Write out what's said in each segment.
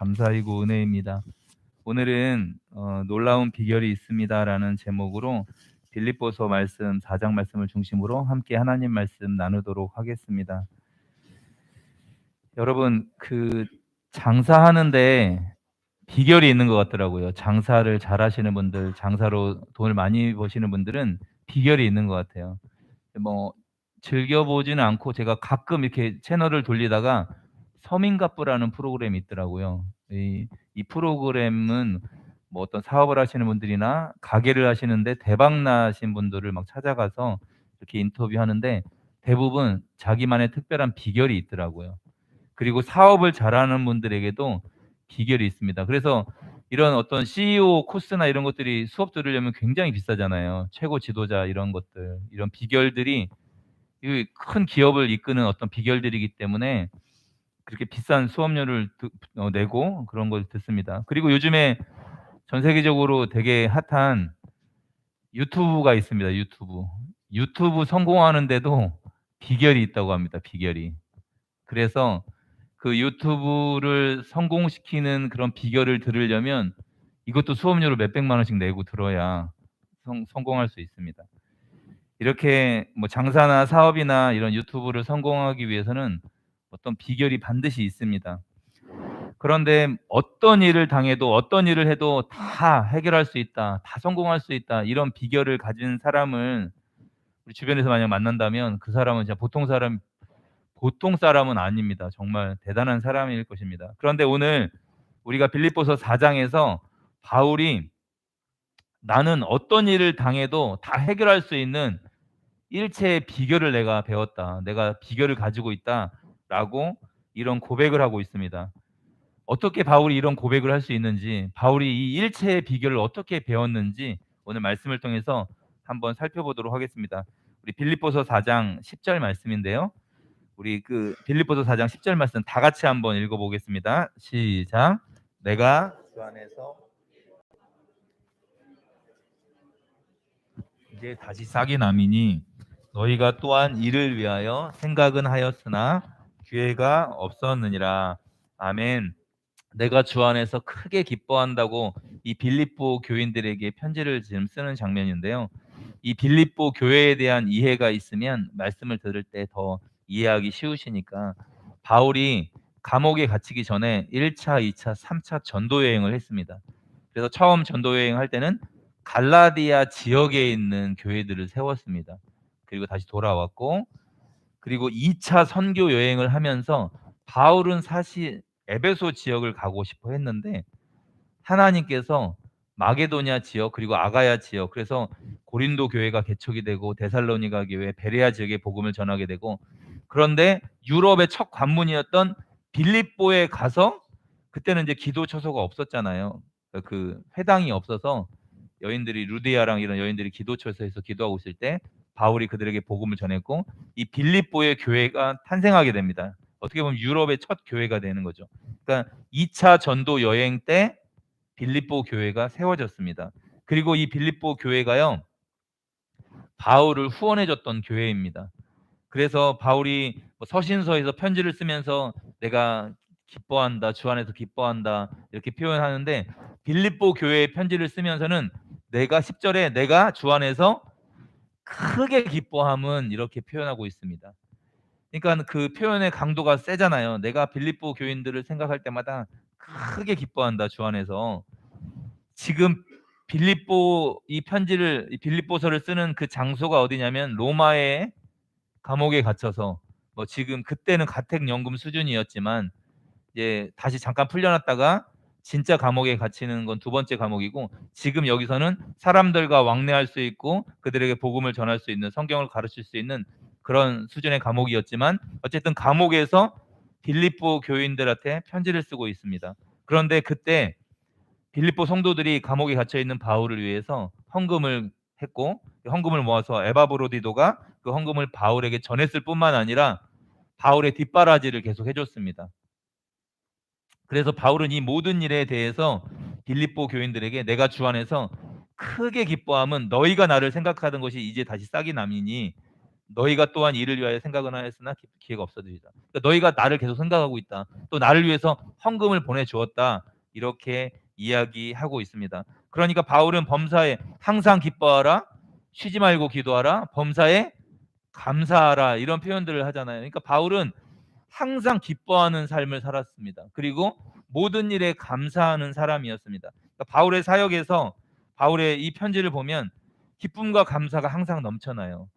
감사이고 은혜입니다. 오늘은 놀라운 비결이 있습니다라는 제목으로 빌립보서 말씀 4장 말씀을 중심으로 함께 하나님 말씀 나누도록 하겠습니다. 여러분, 장사하는데 비결이 있는 것 같더라고요. 장사를 잘 하시는 분들, 장사로 돈을 많이 버시는 분들은 비결이 있는 것 같아요. 뭐 즐겨보지는 않고 제가 가끔 이렇게 채널을 돌리다가 서민갑부라는 프로그램이 있더라고요. 이 프로그램은 뭐 어떤 사업을 하시는 분들이나 가게를 하시는데 대박 나신 분들을 막 찾아가서 이렇게 인터뷰하는데 대부분 자기만의 특별한 비결이 있더라고요. 그리고 사업을 잘하는 분들에게도 비결이 있습니다. 그래서 이런 어떤 CEO 코스나 이런 것들이 수업 들으려면 굉장히 비싸잖아요. 최고 지도자 이런 것들, 이런 비결들이 이 큰 기업을 이끄는 어떤 비결들이기 때문에 그렇게 비싼 수업료를 내고 그런 걸 듣습니다. 그리고 요즘에 전 세계적으로 되게 핫한 유튜브가 있습니다. 유튜브 성공하는데도 비결이 있다고 합니다. 비결이. 그래서 그 유튜브를 성공시키는 그런 비결을 들으려면 이것도 수업료를 몇백만 원씩 내고 들어야 성공할 수 있습니다. 이렇게 뭐 장사나 사업이나 이런 유튜브를 성공하기 위해서는 어떤 비결이 반드시 있습니다. 그런데 어떤 일을 당해도 어떤 일을 해도 다 해결할 수 있다, 다 성공할 수 있다, 이런 비결을 가진 사람을 우리 주변에서 만약 만난다면 그 사람은 진짜 보통 사람은 아닙니다. 정말 대단한 사람일 것입니다. 그런데 오늘 우리가 빌립보서 4장에서 바울이 나는 어떤 일을 당해도 다 해결할 수 있는 일체의 비결을 내가 배웠다. 내가 비결을 가지고 있다라고 이런 고백을 하고 있습니다. 어떻게 바울이 이런 고백을 할 수 있는지, 바울이 이 일체의 비결을 어떻게 배웠는지 오늘 말씀을 통해서 한번 살펴보도록 하겠습니다. 우리 빌립보서 4장 10절 말씀인데요. 우리 빌립보서 4장 10절 말씀 다 같이 한번 읽어보겠습니다. 시작. 내가 주 안에서 이제 다시 싹이 남이니 너희가 또한 이를 위하여 생각은 하였으나 기회가 없었느니라. 아멘. 내가 주 안에서 크게 기뻐한다고 이 빌립보 교인들에게 편지를 지금 쓰는 장면인데요. 이 빌립보 교회에 대한 이해가 있으면 말씀을 들을 때 더 이해하기 쉬우시니까 바울이 감옥에 갇히기 전에 1차, 2차, 3차 전도 여행을 했습니다. 그래서 처음 전도 여행할 때는 갈라디아 지역에 있는 교회들을 세웠습니다. 그리고 다시 돌아왔고, 그리고 2차 선교 여행을 하면서 바울은 사실 에베소 지역을 가고 싶어 했는데 하나님께서 마게도냐 지역 그리고 아가야 지역, 그래서 고린도 교회가 개척이 되고 데살로니가 교회, 베레아 지역에 복음을 전하게 되고, 그런데 유럽의 첫 관문이었던 빌립보에 가서 그때는 이제 기도 처소가 없었잖아요. 그 회당이 없어서 여인들이 루디아랑 이런 여인들이 기도처에서 기도하고 있을 때 바울이 그들에게 복음을 전했고 이 빌립보의 교회가 탄생하게 됩니다. 어떻게 보면 유럽의 첫 교회가 되는 거죠. 그러니까 2차 전도 여행 때 빌립보 교회가 세워졌습니다. 그리고 이 빌립보 교회가요, 바울을 후원해 줬던 교회입니다. 그래서 바울이 서신서에서 편지를 쓰면서 내가 기뻐한다, 주 안에서 기뻐한다 이렇게 표현하는데 빌립보 교회에 편지를 쓰면서는 내가 10절에 내가 주 안에서 크게 기뻐함은 이렇게 표현하고 있습니다. 그러니까 그 표현의 강도가 세잖아요. 내가 빌립보 교인들을 생각할 때마다 크게 기뻐한다, 주 안에서. 지금 이 빌립보서를 쓰는 그 장소가 어디냐면 로마의 감옥에 갇혀서 지금 그때는 가택연금 수준이었지만 이제 다시 잠깐 풀려났다가 진짜 감옥에 갇히는 건 두 번째 감옥이고, 지금 여기서는 사람들과 왕래할 수 있고 그들에게 복음을 전할 수 있는, 성경을 가르칠 수 있는 그런 수준의 감옥이었지만 어쨌든 감옥에서 빌립보 교인들한테 편지를 쓰고 있습니다. 그런데 그때 빌립보 성도들이 감옥에 갇혀 있는 바울을 위해서 헌금을 했고 헌금을 모아서 에바브로디도가 그 헌금을 바울에게 전했을 뿐만 아니라 바울의 뒷바라지를 계속 해줬습니다. 그래서 바울은 이 모든 일에 대해서 빌립보 교인들에게 내가 주 안에서 크게 기뻐함은 너희가 나를 생각하던 것이 이제 다시 싹이 남이니 너희가 또한 이를 위하여 생각은 하였으나 기회가 없어지리라. 그러니까 너희가 나를 계속 생각하고 있다. 또 나를 위해서 헌금을 보내주었다. 이렇게 이야기하고 있습니다. 그러니까 바울은 범사에 항상 기뻐하라, 쉬지 말고 기도하라, 범사에 감사하라 이런 표현들을 하잖아요. 그러니까 바울은 항상 기뻐하는 삶을 살았습니다. 그리고 모든 일에 감사하는 사람이었습니다. 그러니까 바울의 사역에서 바울의 이 편지를 보면 기쁨과 감사가 항상 넘쳐나요.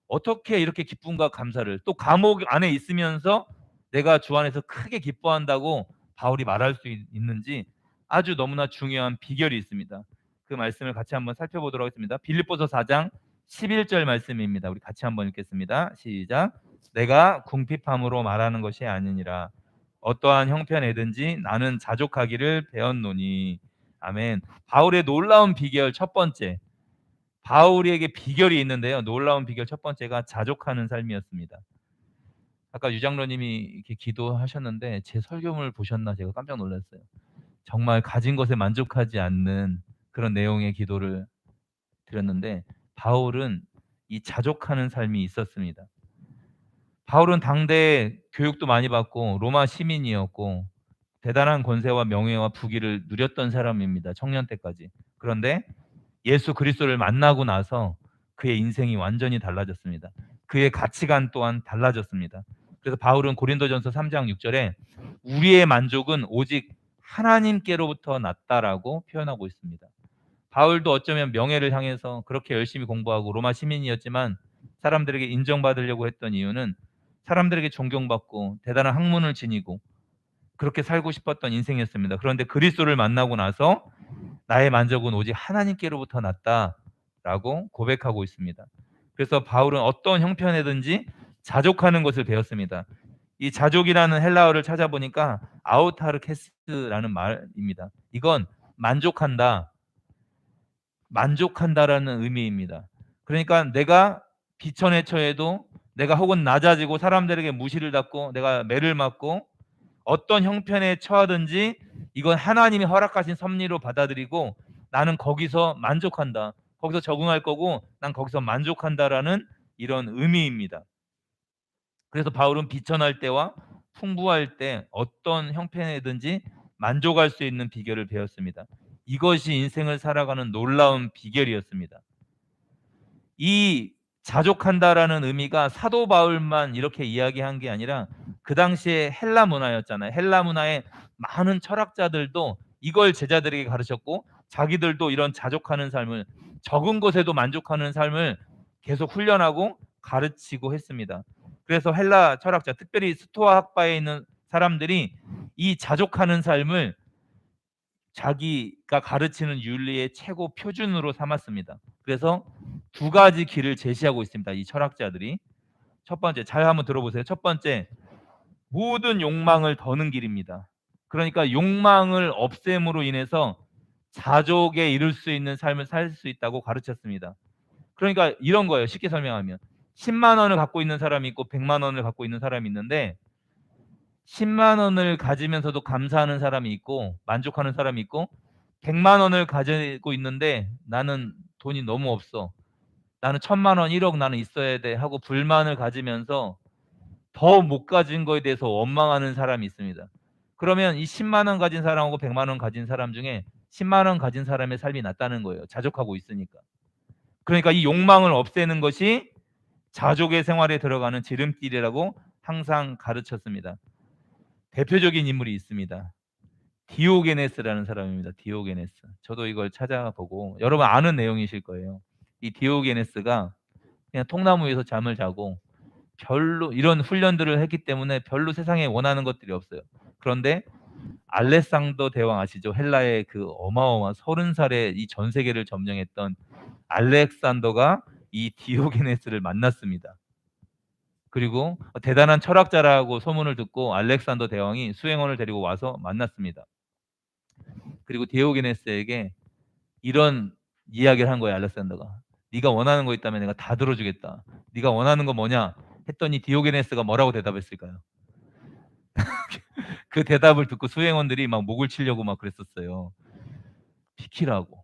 어떻게 이렇게 기쁨과 감사를, 또 감옥 안에 있으면서 내가 주 안에서 크게 기뻐한다고 바울이 말할 수 있는지 아주 너무나 중요한 비결이 있습니다. 그 말씀을 같이 한번 살펴보도록 하겠습니다. 빌립보서 4장 11절 말씀입니다. 우리 같이 한번 읽겠습니다. 시작. 내가 궁핍함으로 말하는 것이 아니니라. 어떠한 형편에든지 나는 자족하기를 배웠노니. 아멘. 바울의 놀라운 비결 첫 번째, 바울에게 비결이 있는데요. 놀라운 비결 첫 번째가 자족하는 삶이었습니다. 아까 유장로님이 이렇게 기도하셨는데 제 설교문을 보셨나 제가 깜짝 놀랐어요. 정말 가진 것에 만족하지 않는 그런 내용의 기도를 드렸는데 바울은 이 자족하는 삶이 있었습니다. 바울은 당대에 교육도 많이 받고 로마 시민이었고 대단한 권세와 명예와 부귀를 누렸던 사람입니다. 청년 때까지. 그런데 예수 그리스도를 만나고 나서 그의 인생이 완전히 달라졌습니다. 그의 가치관 또한 달라졌습니다. 그래서 바울은 고린도전서 3장 6절에 우리의 만족은 오직 하나님께로부터 났다라고 표현하고 있습니다. 바울도 어쩌면 명예를 향해서 그렇게 열심히 공부하고 로마 시민이었지만 사람들에게 인정받으려고 했던 이유는 사람들에게 존경받고 대단한 학문을 지니고 그렇게 살고 싶었던 인생이었습니다. 그런데 그리스도를 만나고 나서 나의 만족은 오직 하나님께로부터 났다라고 고백하고 있습니다. 그래서 바울은 어떤 형편에든지 자족하는 것을 배웠습니다. 이 자족이라는 헬라어를 찾아보니까 아우타르케스라는 말입니다. 이건 만족한다, 만족한다라는 의미입니다. 그러니까 내가 비천에 처해도 내가 혹은 낮아지고 사람들에게 무시를 받고 내가 매를 맞고 어떤 형편에 처하든지 이건 하나님이 허락하신 섭리로 받아들이고 나는 거기서 만족한다. 거기서 적응할 거고 난 거기서 만족한다라는 이런 의미입니다. 그래서 바울은 비천할 때와 풍부할 때 어떤 형편이든지 만족할 수 있는 비결을 배웠습니다. 이것이 인생을 살아가는 놀라운 비결이었습니다. 이 자족한다라는 의미가 사도 바울만 이렇게 이야기한 게 아니라 그 당시에 헬라 문화였잖아요. 헬라 문화의 많은 철학자들도 이걸 제자들에게 가르쳤고 자기들도 이런 자족하는 삶을, 적은 것에도 만족하는 삶을 계속 훈련하고 가르치고 했습니다. 그래서 헬라 철학자, 특별히 스토아 학파에 있는 사람들이 이 자족하는 삶을 자기가 가르치는 윤리의 최고 표준으로 삼았습니다. 그래서 두 가지 길을 제시하고 있습니다. 이 철학자들이. 첫 번째, 잘 한번 들어보세요. 첫 번째, 모든 욕망을 더는 길입니다. 그러니까 욕망을 없앰으로 인해서 자족에 이를 수 있는 삶을 살 수 있다고 가르쳤습니다. 그러니까 이런 거예요. 쉽게 설명하면 10만 원을 갖고 있는 사람이 있고 100만 원을 갖고 있는 사람이 있는데 10만 원을 가지면서도 감사하는 사람이 있고 만족하는 사람이 있고 100만 원을 가지고 있는데 나는 돈이 너무 없어. 나는 1000만 원, 1억 나는 있어야 돼 하고 불만을 가지면서 더 못 가진 거에 대해서 원망하는 사람이 있습니다. 그러면 이 10만 원 가진 사람하고 100만 원 가진 사람 중에 10만 원 가진 사람의 삶이 낫다는 거예요. 자족하고 있으니까. 그러니까 이 욕망을 없애는 것이 자족의 생활에 들어가는 지름길이라고 항상 가르쳤습니다. 대표적인 인물이 있습니다. 디오게네스라는 사람입니다. 디오게네스. 저도 이걸 찾아보고 여러분 아는 내용이실 거예요. 이 디오게네스가 그냥 통나무 위에서 잠을 자고 별로 이런 훈련들을 했기 때문에 별로 세상에 원하는 것들이 없어요. 그런데 알렉산더 대왕 아시죠? 헬라의 그 어마어마한 30살에 이 전 세계를 점령했던 알렉산더가 이 디오게네스를 만났습니다. 그리고 대단한 철학자라고 소문을 듣고 알렉산더 대왕이 수행원을 데리고 와서 만났습니다. 그리고 디오게네스에게 이런 이야기를 한 거예요. 알렉산더가. 네가 원하는 거 있다면 내가 다 들어주겠다. 네가 원하는 거 뭐냐? 했더니 디오게네스가 뭐라고 대답했을까요? 그 대답을 듣고 수행원들이 막 목을 치려고 막 그랬었어요. 비키라고.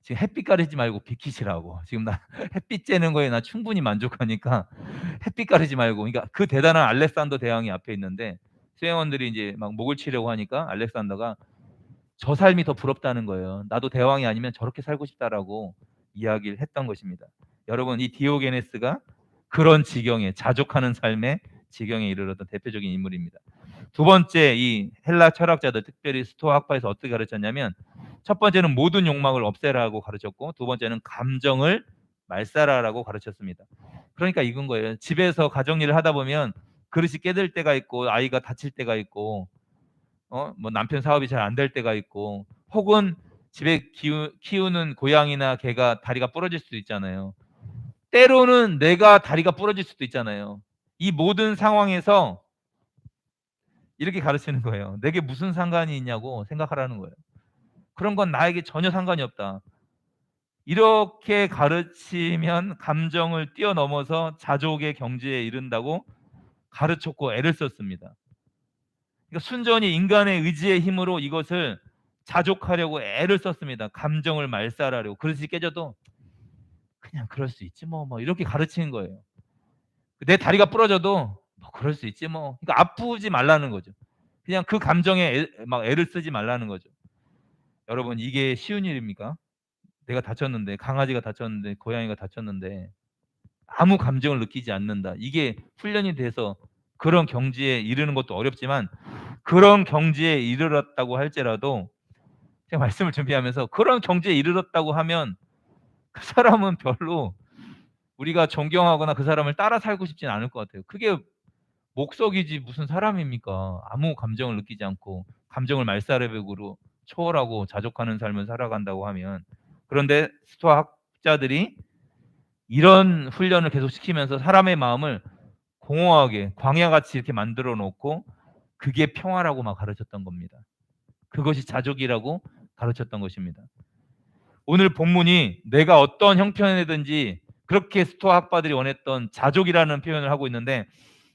지금 햇빛 가리지 말고 비키시라고. 지금 나 햇빛 쬐는 거에 나 충분히 만족하니까 햇빛 가리지 말고. 그러니까 그 대단한 알렉산더 대왕이 앞에 있는데 수행원들이 이제 막 목을 치려고 하니까 알렉산더가 저 삶이 더 부럽다는 거예요. 나도 대왕이 아니면 저렇게 살고 싶다라고 이야기를 했던 것입니다. 여러분, 이 디오게네스가 그런 지경에, 자족하는 삶의 지경에 이르렀던 대표적인 인물입니다. 두 번째, 이 헬라 철학자들, 특별히 스토아 학파에서 어떻게 가르쳤냐면, 첫 번째는 모든 욕망을 없애라고 가르쳤고, 두 번째는 감정을 말살하라고 가르쳤습니다. 그러니까 이건 거예요. 집에서 가정 일을 하다 보면 그릇이 깨질 때가 있고, 아이가 다칠 때가 있고, 뭐 남편 사업이 잘 안 될 때가 있고, 혹은 집에 키우는 고양이나 개가 다리가 부러질 수도 있잖아요. 때로는 내가 다리가 부러질 수도 있잖아요. 이 모든 상황에서 이렇게 가르치는 거예요. 내게 무슨 상관이 있냐고 생각하라는 거예요. 그런 건 나에게 전혀 상관이 없다. 이렇게 가르치면 감정을 뛰어넘어서 자족의 경지에 이른다고 가르쳤고 애를 썼습니다. 그러니까 순전히 인간의 의지의 힘으로 이것을 자족하려고 애를 썼습니다. 감정을 말살하려고. 그릇이 깨져도 그냥 그럴 수 있지 뭐 이렇게 가르치는 거예요. 내 다리가 부러져도 뭐 그럴 수 있지 뭐. 그러니까 아프지 말라는 거죠. 그냥 그 감정에 막 애를 쓰지 말라는 거죠. 여러분, 이게 쉬운 일입니까? 내가 다쳤는데, 강아지가 다쳤는데, 고양이가 다쳤는데 아무 감정을 느끼지 않는다. 이게 훈련이 돼서 그런 경지에 이르는 것도 어렵지만, 그런 경지에 이르렀다고 할지라도, 제가 말씀을 준비하면서 그런 경지에 이르렀다고 하면 그 사람은 별로 우리가 존경하거나 그 사람을 따라 살고 싶진 않을 것 같아요. 그게 목석이지 무슨 사람입니까? 아무 감정을 느끼지 않고 감정을 말살의벽으로 초월하고 자족하는 삶을 살아간다고 하면. 그런데 스토아 학자들이 이런 훈련을 계속 시키면서 사람의 마음을 공허하게 광야같이 이렇게 만들어 놓고 그게 평화라고 막 가르쳤던 겁니다. 그것이 자족이라고 가르쳤던 것입니다. 오늘 본문이 내가 어떤 형편이든지, 그렇게 스토아 학파들이 원했던 자족이라는 표현을 하고 있는데,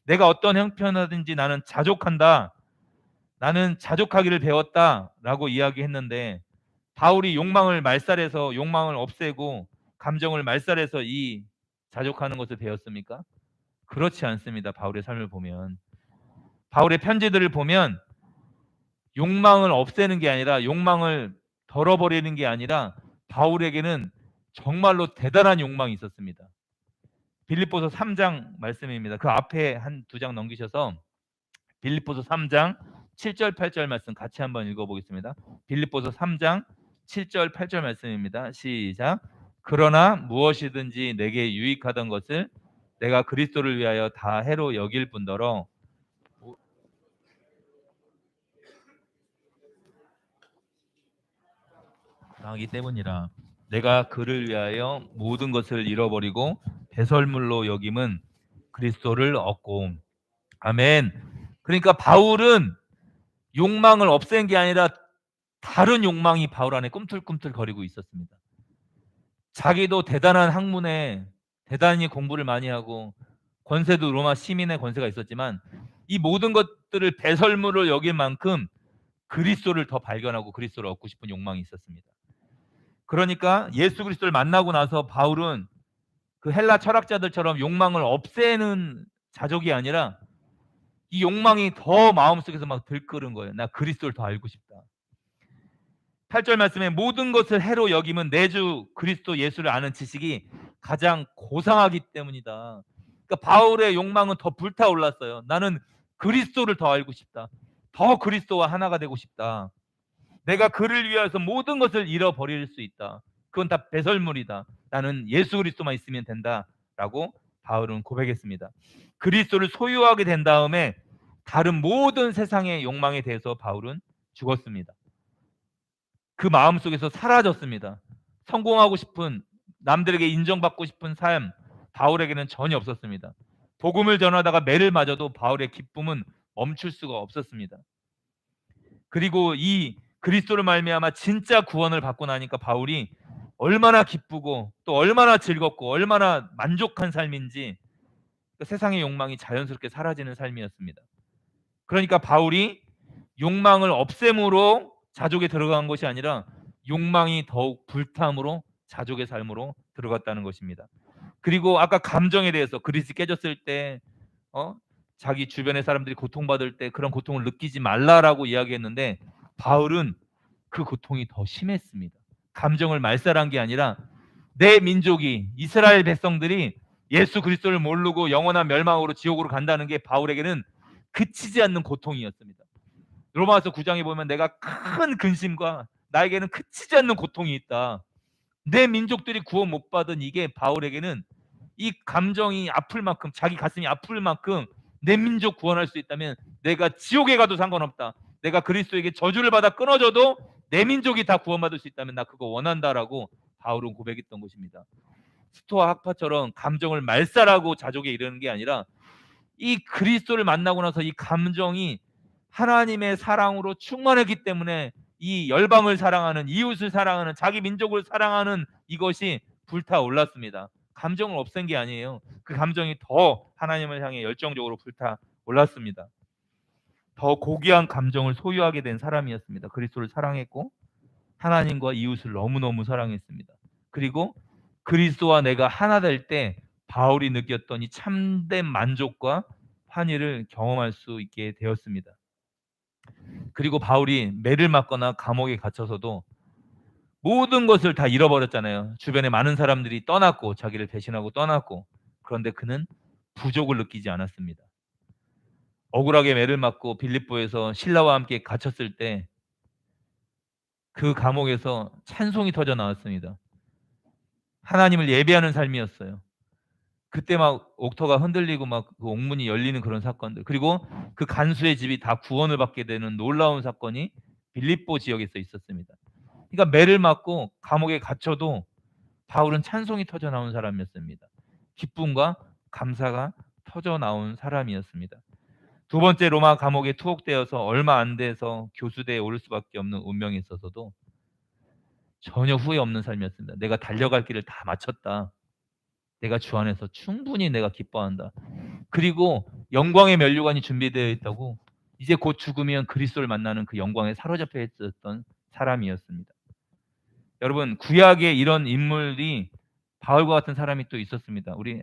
내가 어떤 형편이든지 나는 자족한다, 나는 자족하기를 배웠다라고 이야기했는데, 바울이 욕망을 말살해서, 욕망을 없애고 감정을 말살해서 이 자족하는 것을 배웠습니까? 그렇지 않습니다. 바울의 삶을 보면, 바울의 편지들을 보면 욕망을 없애는 게 아니라, 욕망을 덜어버리는 게 아니라 바울에게는 정말로 대단한 욕망이 있었습니다. 빌립보서 3장 말씀입니다. 그 앞에 한 두 장 넘기셔서 빌립보서 3장 7절 8절 말씀 같이 한번 읽어보겠습니다. 빌립보서 3장 7절 8절 말씀입니다. 시작. 그러나 무엇이든지 내게 유익하던 것을 내가 그리스도를 위하여 다 해로 여길 뿐더러, 당하기 때문이라. 내가 그를 위하여 모든 것을 잃어버리고 배설물로 여김은 그리스도를 얻고. 아멘. 그러니까 바울은 욕망을 없앤 게 아니라 다른 욕망이 바울 안에 꿈틀꿈틀 거리고 있었습니다. 자기도 대단한 학문에 대단히 공부를 많이 하고 권세도 로마 시민의 권세가 있었지만, 이 모든 것들을 배설물을 여길 만큼 그리스도를 더 발견하고 그리스도를 얻고 싶은 욕망이 있었습니다. 그러니까 예수 그리스도를 만나고 나서 바울은 그 헬라 철학자들처럼 욕망을 없애는 자족이 아니라 이 욕망이 더 마음속에서 막 들끓은 거예요. 나 그리스도를 더 알고 싶다. 8절 말씀에 모든 것을 해로 여김은 내 주 그리스도 예수를 아는 지식이 가장 고상하기 때문이다. 그러니까 바울의 욕망은 더 불타올랐어요. 나는 그리스도를 더 알고 싶다. 더 그리스도와 하나가 되고 싶다. 내가 그를 위해서 모든 것을 잃어버릴 수 있다. 그건 다 배설물이다. 나는 예수 그리스도만 있으면 된다라고 바울은 고백했습니다. 그리스도를 소유하게 된 다음에 다른 모든 세상의 욕망에 대해서 바울은 죽었습니다. 그 마음속에서 사라졌습니다. 성공하고 싶은, 남들에게 인정받고 싶은 삶, 바울에게는 전혀 없었습니다. 복음을 전하다가 매를 맞아도 바울의 기쁨은 멈출 수가 없었습니다. 그리고 이 그리스도를 말미암아 진짜 구원을 받고 나니까 바울이 얼마나 기쁘고 또 얼마나 즐겁고 얼마나 만족한 삶인지, 세상의 욕망이 자연스럽게 사라지는 삶이었습니다. 그러니까 바울이 욕망을 없앰으로 자족에 들어간 것이 아니라 욕망이 더욱 불탐으로 자족의 삶으로 들어갔다는 것입니다. 그리고 아까 감정에 대해서 그릇이 깨졌을 때 어? 자기 주변의 사람들이 고통받을 때 그런 고통을 느끼지 말라라고 이야기했는데 바울은 그 고통이 더 심했습니다. 감정을 말살한 게 아니라 내 민족이 이스라엘 백성들이 예수 그리스도를 모르고 영원한 멸망으로 지옥으로 간다는 게 바울에게는 그치지 않는 고통이었습니다. 로마서 9장에 보면 내가 큰 근심과 나에게는 그치지 않는 고통이 있다. 내 민족들이 구원 못 받은 이게 바울에게는 이 감정이 아플 만큼 자기 가슴이 아플 만큼 내 민족 구원할 수 있다면 내가 지옥에 가도 상관없다. 내가 그리스도에게 저주를 받아 끊어져도 내 민족이 다 구원받을 수 있다면 나 그거 원한다라고 바울은 고백했던 것입니다. 스토아 학파처럼 감정을 말살하고 자족에 이르는 게 아니라 이 그리스도를 만나고 나서 이 감정이 하나님의 사랑으로 충만했기 때문에 이 열방을 사랑하는, 이웃을 사랑하는, 자기 민족을 사랑하는 이것이 불타올랐습니다. 감정을 없앤 게 아니에요. 그 감정이 더 하나님을 향해 열정적으로 불타올랐습니다. 더 고귀한 감정을 소유하게 된 사람이었습니다. 그리스도를 사랑했고 하나님과 이웃을 너무너무 사랑했습니다. 그리고 그리스도와 내가 하나 될 때 바울이 느꼈던 이 참된 만족과 환희를 경험할 수 있게 되었습니다. 그리고 바울이 매를 맞거나 감옥에 갇혀서도 모든 것을 다 잃어버렸잖아요. 주변에 많은 사람들이 떠났고 자기를 배신하고 떠났고, 그런데 그는 부족을 느끼지 않았습니다. 억울하게 매를 맞고 빌립보에서 신라와 함께 갇혔을 때 그 감옥에서 찬송이 터져 나왔습니다. 하나님을 예배하는 삶이었어요. 그때 막 옥터가 흔들리고 막 그 옥문이 열리는 그런 사건들, 그리고 그 간수의 집이 다 구원을 받게 되는 놀라운 사건이 빌립보 지역에서 있었습니다. 그러니까 매를 맞고 감옥에 갇혀도 바울은 찬송이 터져 나온 사람이었습니다. 기쁨과 감사가 터져 나온 사람이었습니다. 두 번째 로마 감옥에 투옥되어서 얼마 안 돼서 교수대에 오를 수밖에 없는 운명이 있어서도 전혀 후회 없는 삶이었습니다. 내가 달려갈 길을 다 마쳤다. 내가 주 안에서 충분히 내가 기뻐한다. 그리고 영광의 면류관이 준비되어 있다고, 이제 곧 죽으면 그리스도를 만나는 그 영광에 사로잡혀 있었던 사람이었습니다. 여러분, 구약에 이런 인물이 바울과 같은 사람이 또 있었습니다. 우리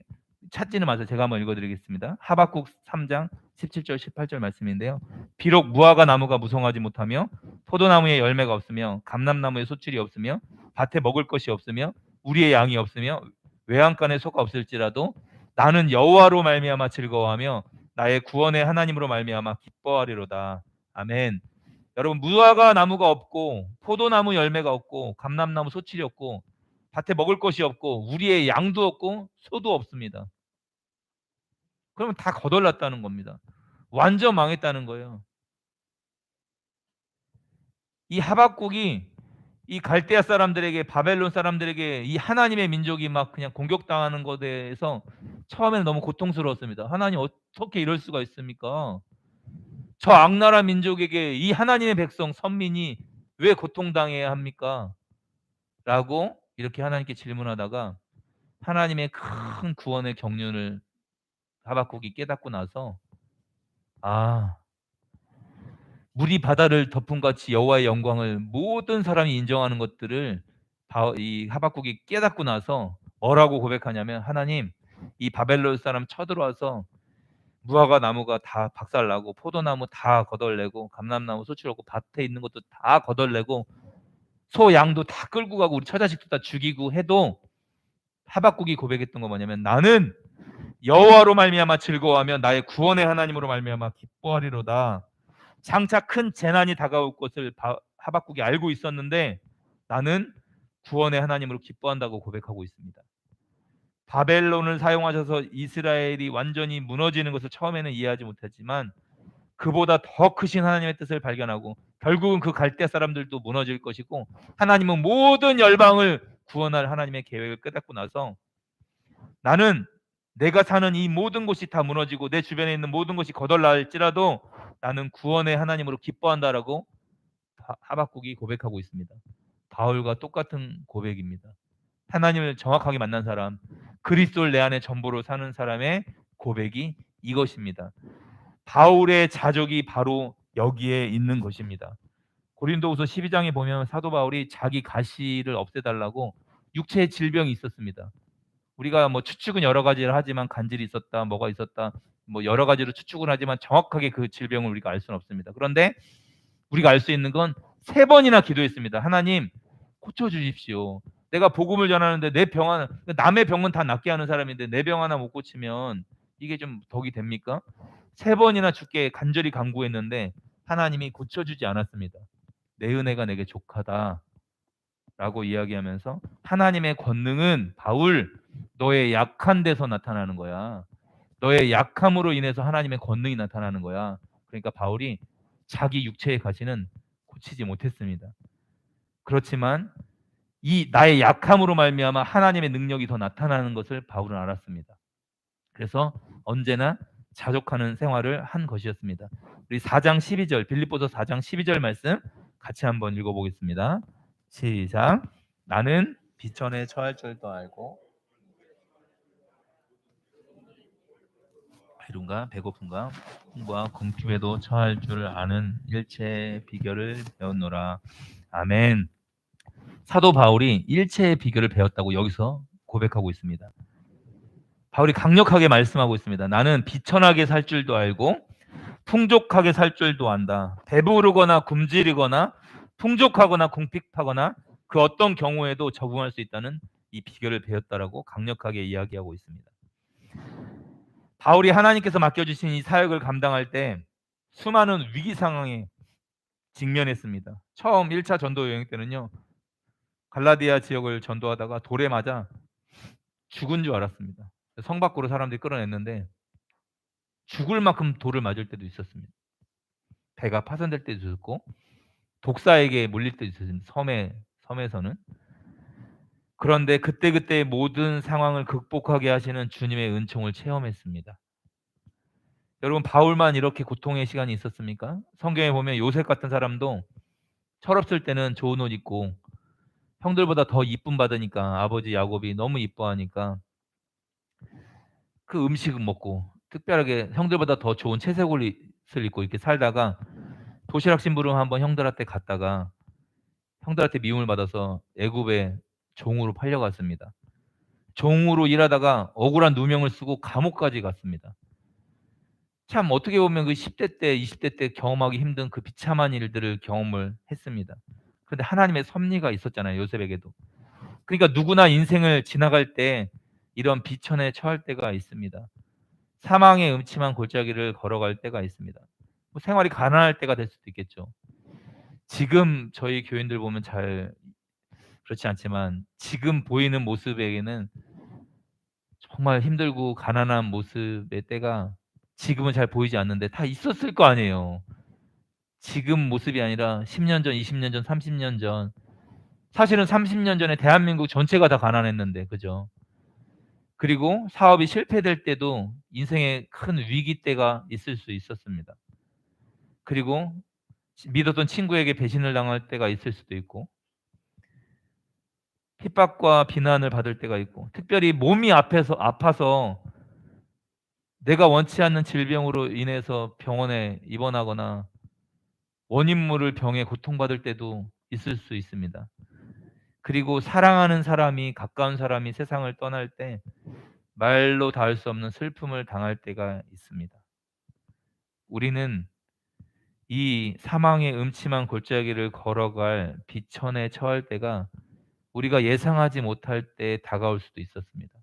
찾지는 마세요. 제가 한번 읽어드리겠습니다. 하박국 3장 17절 18절 말씀인데요. 비록 무화과 나무가 무성하지 못하며 포도나무에 열매가 없으며 감람나무에 소출이 없으며 밭에 먹을 것이 없으며 우리의 양이 없으며 외양간에 소가 없을지라도 나는 여호와로 말미암아 즐거워하며 나의 구원의 하나님으로 말미암아 기뻐하리로다. 아멘. 여러분, 무화과 나무가 없고 포도나무 열매가 없고 감람나무 소출이 없고 밭에 먹을 것이 없고 우리의 양도 없고 소도 없습니다. 그러면 다 거덜났다는 겁니다. 완전 망했다는 거예요. 이 하박국이 이 갈대아 사람들에게, 바벨론 사람들에게 이 하나님의 민족이 막 그냥 공격당하는 것에 대해서 처음에는 너무 고통스러웠습니다. 하나님 어떻게 이럴 수가 있습니까? 저 악나라 민족에게 이 하나님의 백성 선민이 왜 고통당해야 합니까? 라고 이렇게 하나님께 질문하다가 하나님의 큰 구원의 경륜을 하박국이 깨닫고 나서, 아, 물이 바다를 덮은 같이 여호와의 영광을 모든 사람이 인정하는 것들을 이 하박국이 깨닫고 나서 뭐라고 고백하냐면, 하나님, 이 바벨론 사람 쳐들어와서 무화과 나무가 다 박살나고 포도나무 다 거덜내고 감람나무 소출없고 밭에 있는 것도 다 거덜내고 소 양도 다 끌고 가고 우리 처자식도 다 죽이고 해도, 하박국이 고백했던 거 뭐냐면, 나는 여호와로 말미암아 즐거워하며 나의 구원의 하나님으로 말미암아 기뻐하리로다. 장차 큰 재난이 다가올 것을 하박국이 알고 있었는데 나는 구원의 하나님으로 기뻐한다고 고백하고 있습니다. 바벨론을 사용하셔서 이스라엘이 완전히 무너지는 것을 처음에는 이해하지 못했지만 그보다 더 크신 하나님의 뜻을 발견하고 결국은 그 갈대 사람들도 무너질 것이고 하나님은 모든 열방을 구원할 하나님의 계획을 깨닫고 나서, 나는 내가 사는 이 모든 곳이 다 무너지고 내 주변에 있는 모든 것이 거덜날지라도 나는 구원의 하나님으로 기뻐한다라고 하박국이 고백하고 있습니다. 바울과 똑같은 고백입니다. 하나님을 정확하게 만난 사람, 그리스도를 내 안에 전부로 사는 사람의 고백이 이것입니다. 바울의 자족이 바로 여기에 있는 것입니다. 고린도후서 12장에 보면 사도 바울이 자기 가시를 없애달라고 육체의 질병이 있었습니다. 우리가 뭐 추측은 여러 가지를 하지만 간질이 있었다, 뭐가 있었다, 뭐 여러 가지로 추측을 하지만 정확하게 그 질병을 우리가 알 수는 없습니다. 그런데 우리가 알 수 있는 건 3번이나 기도했습니다. 하나님 고쳐주십시오. 내가 복음을 전하는데 내 병 하나, 남의 병은 다 낫게 하는 사람인데 내 병 하나 못 고치면 이게 좀 덕이 됩니까? 3번이나 주께 간절히 간구했는데 하나님이 고쳐주지 않았습니다. 내 은혜가 내게 족하다 라고 이야기하면서 하나님의 권능은 바울 너의 약한 데서 나타나는 거야. 너의 약함으로 인해서 하나님의 권능이 나타나는 거야. 그러니까 바울이 자기 육체의 가시는 고치지 못했습니다. 그렇지만 이 나의 약함으로 말미암아 하나님의 능력이 더 나타나는 것을 바울은 알았습니다. 그래서 언제나 자족하는 생활을 한 것이었습니다. 우리 4장 12절 빌립보서 4장 12절 말씀 같이 한번 읽어보겠습니다. 시작. 나는 비천에 처할 줄도 알고 배lun가 배고픔과 풍과 궁핍에도 처할 줄 아는 일체의 비결을 배웠노라. 아멘. 사도 바울이 일체의 비결을 배웠다고 여기서 고백하고 있습니다. 바울이 강력하게 말씀하고 있습니다. 나는 비천하게 살 줄도 알고 풍족하게 살 줄도 안다. 배부르거나 굶주리거나 풍족하거나 궁핍하거나 그 어떤 경우에도 적응할 수 있다는 이 비결을 배웠다라고 강력하게 이야기하고 있습니다. 바울이 하나님께서 맡겨주신 이 사역을 감당할 때 수많은 위기 상황에 직면했습니다. 처음 1차 전도 여행 때는요. 갈라디아 지역을 전도하다가 돌에 맞아 죽은 줄 알았습니다. 성 밖으로 사람들이 끌어냈는데 죽을 만큼 돌을 맞을 때도 있었습니다. 배가 파손될 때도 있었고 독사에게 물릴 때도 있었습니다. 섬에서는. 그런데 그때그때 모든 상황을 극복하게 하시는 주님의 은총을 체험했습니다. 여러분 바울만 이렇게 고통의 시간이 있었습니까? 성경에 보면 요셉 같은 사람도 철없을 때는 좋은 옷 입고 형들보다 더 이쁨 받으니까 아버지 야곱이 너무 이뻐하니까 그 음식을 먹고 특별하게 형들보다 더 좋은 채색 옷을 입고 이렇게 살다가 도시락 심부름 한번 형들한테 갔다가 형들한테 미움을 받아서 애굽에 종으로 팔려갔습니다. 종으로 일하다가 억울한 누명을 쓰고 감옥까지 갔습니다. 참 어떻게 보면 그 10대 때 20대 때 경험하기 힘든 그 비참한 일들을 경험을 했습니다. 그런데 하나님의 섭리가 있었잖아요. 요셉에게도. 그러니까 누구나 인생을 지나갈 때 이런 비천에 처할 때가 있습니다. 사망의 음침한 골짜기를 걸어갈 때가 있습니다. 뭐 생활이 가난할 때가 될 수도 있겠죠. 지금 저희 교인들 보면 잘 그렇지 않지만 지금 보이는 모습에게는 정말 힘들고 가난한 모습의 때가 지금은 잘 보이지 않는데 다 있었을 거 아니에요. 지금 모습이 아니라 10년 전, 20년 전, 30년 전. 사실은 30년 전에 대한민국 전체가 다 가난했는데, 그죠? 그리고 사업이 실패될 때도 인생의 큰 위기 때가 있을 수 있었습니다. 그리고 믿었던 친구에게 배신을 당할 때가 있을 수도 있고, 핍박과 비난을 받을 때가 있고, 특별히 몸이 아파서 내가 원치 않는 질병으로 인해서 병원에 입원하거나 원인 모를 병에 고통받을 때도 있을 수 있습니다. 그리고 사랑하는 사람이 가까운 사람이 세상을 떠날 때 말로 닿을 수 없는 슬픔을 당할 때가 있습니다. 우리는 이 사망의 음침한 골짜기를 걸어갈 비천에 처할 때가 우리가 예상하지 못할 때 다가올 수도 있었습니다.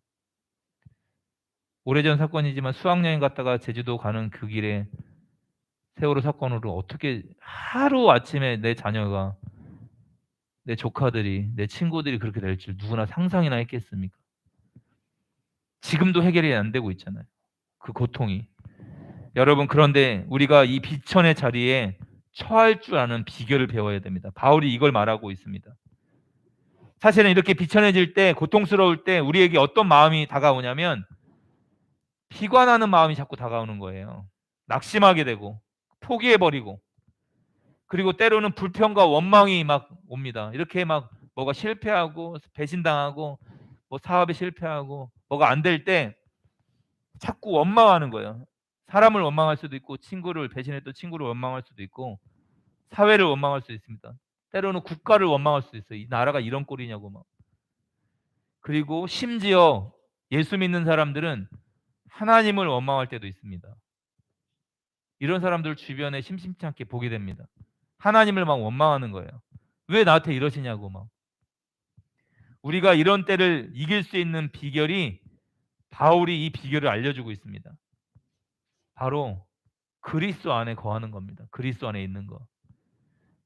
오래전 사건이지만 수학여행 갔다가 제주도 가는 그 길에 세월호 사건으로 어떻게 하루아침에 내 자녀가 내 조카들이 내 친구들이 그렇게 될 줄 누구나 상상이나 했겠습니까? 지금도 해결이 안 되고 있잖아요. 그 고통이. 여러분 그런데 우리가 이 비천의 자리에 처할 줄 아는 비결을 배워야 됩니다. 바울이 이걸 말하고 있습니다. 사실은 이렇게 비천해질 때 고통스러울 때 우리에게 어떤 마음이 다가오냐면 비관하는 마음이 자꾸 다가오는 거예요. 낙심하게 되고 포기해버리고 그리고 때로는 불평과 원망이 막 옵니다. 이렇게 막 뭐가 실패하고 배신당하고 뭐 사업에 실패하고 뭐가 안 될 때 자꾸 원망하는 거예요. 사람을 원망할 수도 있고 친구를 배신했던 친구를 원망할 수도 있고 사회를 원망할 수 있습니다. 때로는 국가를 원망할 수 있어요. 이 나라가 이런 꼴이냐고 막. 그리고 심지어 예수 믿는 사람들은 하나님을 원망할 때도 있습니다. 이런 사람들 주변에 심심치 않게 보게 됩니다. 하나님을 막 원망하는 거예요. 왜 나한테 이러시냐고 막. 우리가 이런 때를 이길 수 있는 비결이, 바울이 이 비결을 알려주고 있습니다. 바로 그리스도 안에 거하는 겁니다. 그리스도 안에 있는 거.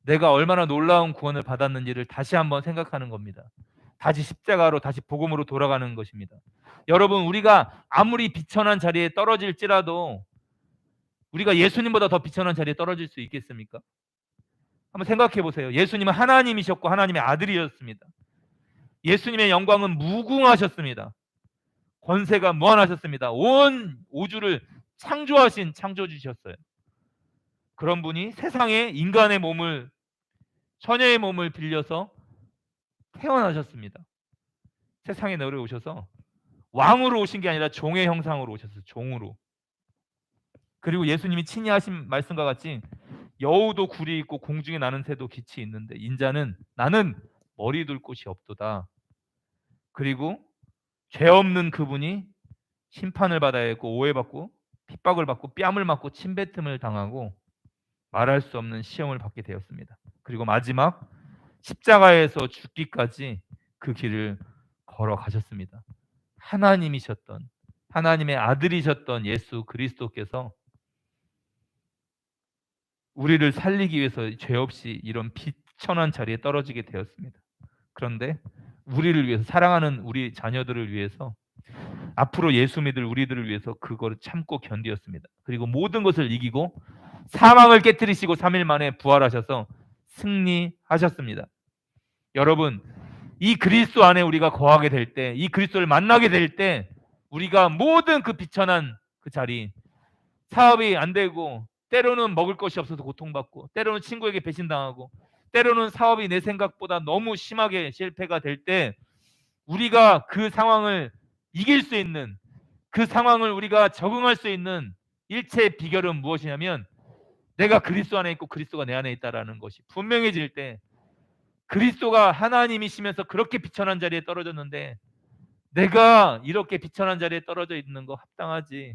내가 얼마나 놀라운 구원을 받았는지를 다시 한번 생각하는 겁니다. 다시 십자가로, 다시 복음으로 돌아가는 것입니다. 여러분, 우리가 아무리 비천한 자리에 떨어질지라도 우리가 예수님보다 더 비천한 자리에 떨어질 수 있겠습니까? 한번 생각해 보세요. 예수님은 하나님이셨고 하나님의 아들이었습니다. 예수님의 영광은 무궁하셨습니다. 권세가 무한하셨습니다. 온 우주를 창조하신 창조주셨어요. 그런 분이 세상에 인간의 몸을, 처녀의 몸을 빌려서 태어나셨습니다. 세상에 내려오셔서 왕으로 오신 게 아니라 종의 형상으로 오셨어요. 종으로. 그리고 예수님이 친히 하신 말씀과 같이 여우도 굴이 있고 공중에 나는 새도 깃이 있는데 인자는 나는 머리 둘 곳이 없도다. 그리고 죄 없는 그분이 심판을 받아야 했고 오해받고 핍박을 받고 뺨을 맞고 침뱉음을 당하고 말할 수 없는 시험을 받게 되었습니다. 그리고 마지막 십자가에서 죽기까지 그 길을 걸어가셨습니다. 하나님이셨던, 하나님의 아들이셨던 예수 그리스도께서 우리를 살리기 위해서 죄 없이 이런 비천한 자리에 떨어지게 되었습니다. 그런데 우리를 위해서, 사랑하는 우리 자녀들을 위해서, 앞으로 예수 믿을 우리들을 위해서 그거를 참고 견디었습니다. 그리고 모든 것을 이기고 사망을 깨뜨리시고 3일 만에 부활하셔서 승리하셨습니다. 여러분, 이 그리스도 안에 우리가 거하게 될 때, 이 그리스도를 만나게 될 때 우리가 모든 그 비천한 그 자리, 사업이 안 되고 때로는 먹을 것이 없어서 고통받고 때로는 친구에게 배신당하고 때로는 사업이 내 생각보다 너무 심하게 실패가 될 때 우리가 그 상황을 이길 수 있는, 그 상황을 우리가 적응할 수 있는 일체의 비결은 무엇이냐면 내가 그리스도 안에 있고 그리스도가 내 안에 있다라는 것이 분명해질 때, 그리스도가 하나님이시면서 그렇게 비천한 자리에 떨어졌는데 내가 이렇게 비천한 자리에 떨어져 있는 거 합당하지,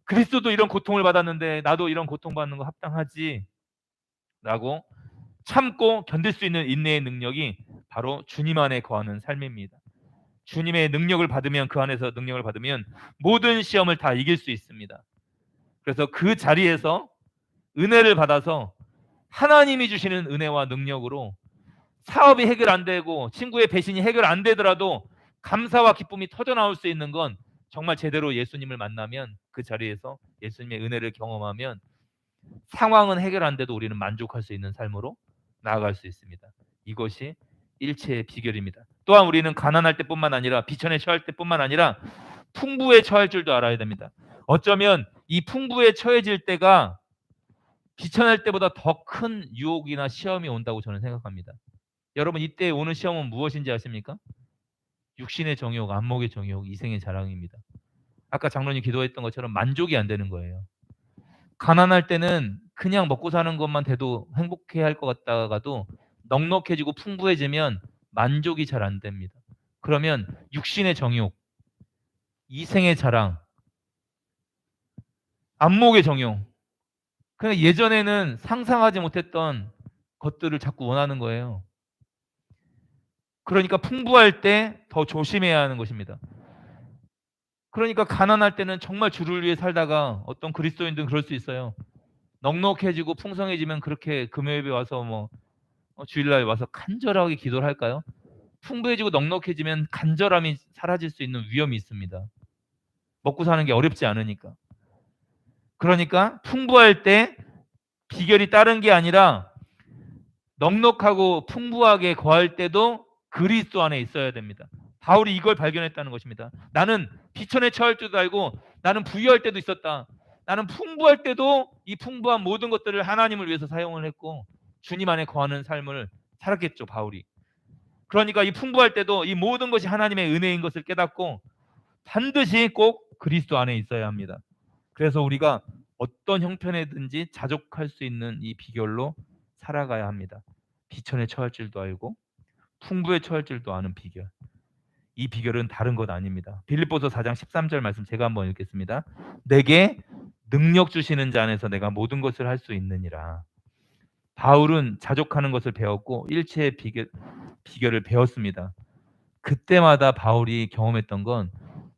그리스도도 이런 고통을 받았는데 나도 이런 고통받는 거 합당하지 라고 참고 견딜 수 있는 인내의 능력이 바로 주님 안에 거하는 삶입니다. 주님의 능력을 받으면, 그 안에서 능력을 받으면 모든 시험을 다 이길 수 있습니다. 그래서 그 자리에서 은혜를 받아서 하나님이 주시는 은혜와 능력으로 사업이 해결 안 되고 친구의 배신이 해결 안 되더라도 감사와 기쁨이 터져 나올 수 있는 건 정말 제대로 예수님을 만나면, 그 자리에서 예수님의 은혜를 경험하면 상황은 해결 안 돼도 우리는 만족할 수 있는 삶으로 나아갈 수 있습니다. 이것이 일체의 비결입니다. 또한 우리는 가난할 때뿐만 아니라 비천에 처할 때뿐만 아니라 풍부에 처할 줄도 알아야 됩니다. 어쩌면 이 풍부에 처해질 때가 비천할 때보다 더 큰 유혹이나 시험이 온다고 저는 생각합니다. 여러분, 이때 오는 시험은 무엇인지 아십니까? 육신의 정욕, 안목의 정욕, 이생의 자랑입니다. 아까 장로님 기도했던 것처럼 만족이 안 되는 거예요. 가난할 때는 그냥 먹고 사는 것만 돼도 행복해 할 것 같다가도 넉넉해지고 풍부해지면 만족이 잘 안 됩니다. 그러면 육신의 정욕, 이생의 자랑, 안목의 정욕, 그냥 예전에는 상상하지 못했던 것들을 자꾸 원하는 거예요. 그러니까 풍부할 때 더 조심해야 하는 것입니다. 그러니까 가난할 때는 정말 주를 위해 살다가, 어떤 그리스도인들은 그럴 수 있어요. 넉넉해지고 풍성해지면 그렇게 금요일에 와서 주일날 와서 간절하게 기도를 할까요? 풍부해지고 넉넉해지면 간절함이 사라질 수 있는 위험이 있습니다. 먹고 사는 게 어렵지 않으니까. 그러니까 풍부할 때 비결이 다른 게 아니라 넉넉하고 풍부하게 거할 때도 그리스도 안에 있어야 됩니다. 바울이 이걸 발견했다는 것입니다. 나는 비천에 처할 줄도 알고 나는 부유할 때도 있었다. 나는 풍부할 때도 이 풍부한 모든 것들을 하나님을 위해서 사용을 했고 주님 안에 거하는 삶을 살았겠죠, 바울이. 그러니까 이 풍부할 때도 이 모든 것이 하나님의 은혜인 것을 깨닫고 반드시 꼭 그리스도 안에 있어야 합니다. 그래서 우리가 어떤 형편에든지 자족할 수 있는 이 비결로 살아가야 합니다. 비천에 처할 줄도 알고 풍부에 처할 줄도 아는 비결. 이 비결은 다른 것 아닙니다. 빌립보서 4장 13절 말씀 제가 한번 읽겠습니다. 내게 능력 주시는 자 안에서 내가 모든 것을 할 수 있느니라. 바울은 자족하는 것을 배웠고 일체의 비결을 배웠습니다. 그때마다 바울이 경험했던 건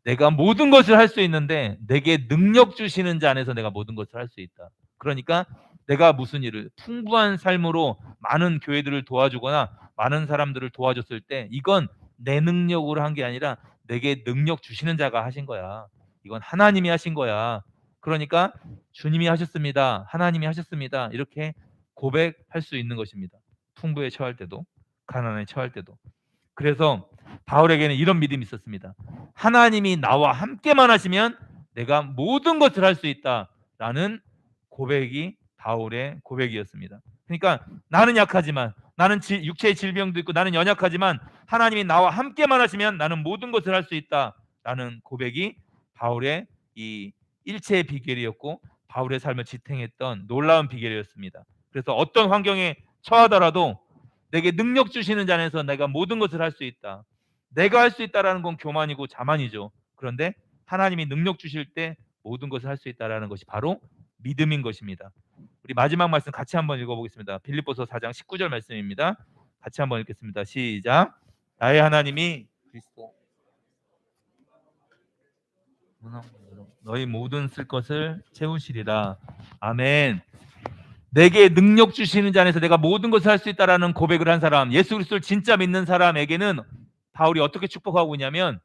내가 모든 것을 할 수 있는데 내게 능력 주시는 자 안에서 내가 모든 것을 할 수 있다. 그러니까 내가 무슨 일을 풍부한 삶으로 많은 교회들을 도와주거나 많은 사람들을 도와줬을 때 이건 내 능력으로 한 게 아니라 내게 능력 주시는 자가 하신 거야. 이건 하나님이 하신 거야. 그러니까 주님이 하셨습니다. 하나님이 하셨습니다. 이렇게 고백할 수 있는 것입니다. 풍부에 처할 때도 가난에 처할 때도. 그래서 바울에게는 이런 믿음이 있었습니다. 하나님이 나와 함께만 하시면 내가 모든 것을 할 수 있다라는 고백이 바울의 고백이었습니다. 그러니까 나는 약하지만 나는 육체의 질병도 있고 나는 연약하지만 하나님이 나와 함께만 하시면 나는 모든 것을 할 수 있다라는 고백이 바울의 이 일체의 비결이었고 바울의 삶을 지탱했던 놀라운 비결이었습니다. 그래서 어떤 환경에 처하더라도 내게 능력 주시는 자 안에서 내가 모든 것을 할 수 있다. 내가 할 수 있다라는 건 교만이고 자만이죠. 그런데 하나님이 능력 주실 때 모든 것을 할 수 있다라는 것이 바로 믿음인 것입니다. 우리 마지막 말씀 같이 한번 읽어보겠습니다. 빌립보서 4장 19절 말씀입니다. 같이 한번 읽겠습니다. 시작. 나의 하나님이 그리스도 너희 모든 쓸 것을 채우시리라. 아멘. 내게 능력 주시는 자 안에서 내가 모든 것을 할 수 있다라는 고백을 한 사람, 예수 그리스도를 진짜 믿는 사람에게는 바울이 어떻게 축복하고 있냐면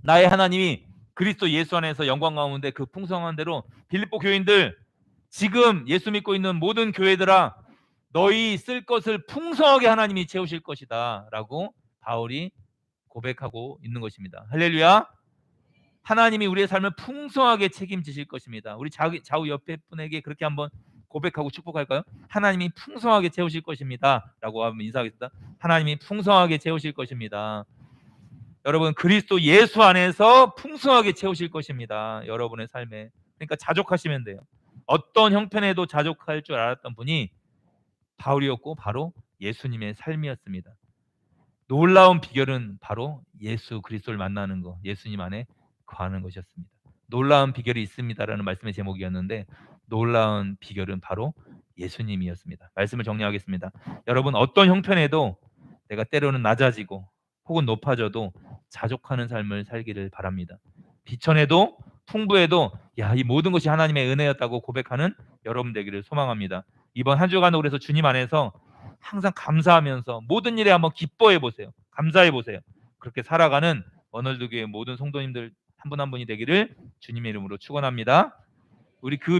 나의 하나님이 그리스도 예수 안에서 영광 가운데 그 풍성한 대로 빌립보 교인들 지금 예수 믿고 있는 모든 교회들아 너희 쓸 것을 풍성하게 하나님이 채우실 것이다 라고 바울이 고백하고 있는 것입니다. 할렐루야. 하나님이 우리의 삶을 풍성하게 책임지실 것입니다. 우리 좌우 옆에 분에게 그렇게 한번 고백하고 축복할까요? 하나님이 풍성하게 채우실 것입니다 라고 한번 인사하겠습니다. 하나님이 풍성하게 채우실 것입니다. 여러분 그리스도 예수 안에서 풍성하게 채우실 것입니다. 여러분의 삶에. 그러니까 자족하시면 돼요. 어떤 형편에도 자족할 줄 알았던 분이 바울이었고 바로 예수님의 삶이었습니다. 놀라운 비결은 바로 예수 그리스도를 만나는 것, 예수님 안에 거하는 것이었습니다. 놀라운 비결이 있습니다라는 말씀의 제목이었는데 놀라운 비결은 바로 예수님이었습니다. 말씀을 정리하겠습니다. 여러분 어떤 형편에도 내가 때로는 낮아지고 혹은 높아져도 자족하는 삶을 살기를 바랍니다. 비천에도 풍부에도 이 모든 것이 하나님의 은혜였다고 고백하는 여러분 되기를 소망합니다. 이번 한 주간으로 그래서 주님 안에서 항상 감사하면서 모든 일에 한번 기뻐해 보세요. 감사해 보세요. 그렇게 살아가는 원월드 교회 모든 성도님들 한 분 한 분이 되기를 주님의 이름으로 축원합니다. 우리 그